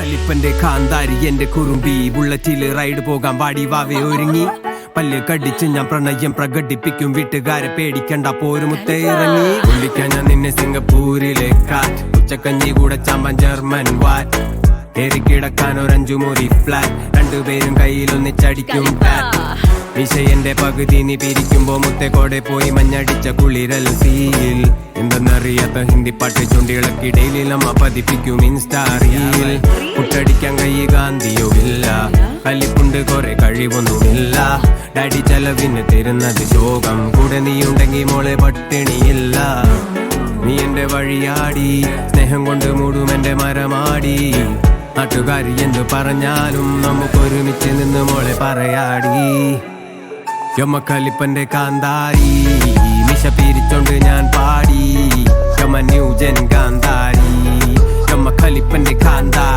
ഖലിപ്പന്റെ കാന്താരി എന്റെ കുറുമ്പി ബുള്ളറ്റില് റൈഡ് പോകാൻ വാടി വാവേ ഒരുങ്ങി പല്ല് കടിച്ച് ഞാൻ പ്രണയം പ്രകടിപ്പിക്കും വീട്ടുകാരെ പേടിക്കണ്ട പോരുമുത്തേ ഇറങ്ങി വിളിക്കാൻ ഞാൻ നിന്നെ സിംഗപ്പൂരിലെ കാറ്റ് ഉച്ചക്കഞ്ഞി കൂടെ ചാമ്പാൻ ജർമ്മൻ വാറ്റ് ഏറിക്കിടക്കാൻ ഒരഞ്ചു മുറി ഫ്ലാറ്റ് രണ്ടുപേരും കയ്യിലൊന്നിച്ചടിക്കും വിഷയന്റെ പകുതി നീ പിരിക്കുമ്പോ മുത്തെ കോടെ പോയി മഞ്ഞടിച്ച കുളിരൽ സീൽ എന്തെന്നറിയാത്ത ഹിന്ദി പാട്ട് ചുണ്ടിളക്കിടയിൽ നമ്മ പതിപ്പിക്കും ഇൻസ്റ്റാറിയിൽ കുട്ടടിക്കാൻ കൈ ഗാന്ധിയോ ഇല്ല കലിപ്പുണ്ട് കുറെ കഴിവൊന്നുമില്ല ഡാഡി ചെലവിന് തരുന്നത് ശോകം കൂടെ നീയുണ്ടെങ്കി മോളെ പട്ടിണിയില്ല നീ എന്റെ വഴിയാടി സ്നേഹം കൊണ്ട് മൂടും എന്റെ മരമാടി നാട്ടുകാരി എന്തു പറഞ്ഞാലും നമുക്കൊരുമിച്ച് നിന്ന് മോളെ പറയാടി ഖലിപ്പന്റെ കാന്താരി മിശ പിരിച്ചോണ്ട് ഞാൻ പാടി ന്യൂജൻ കാന്താരി ഖലിപ്പന്റെ കാന്താരി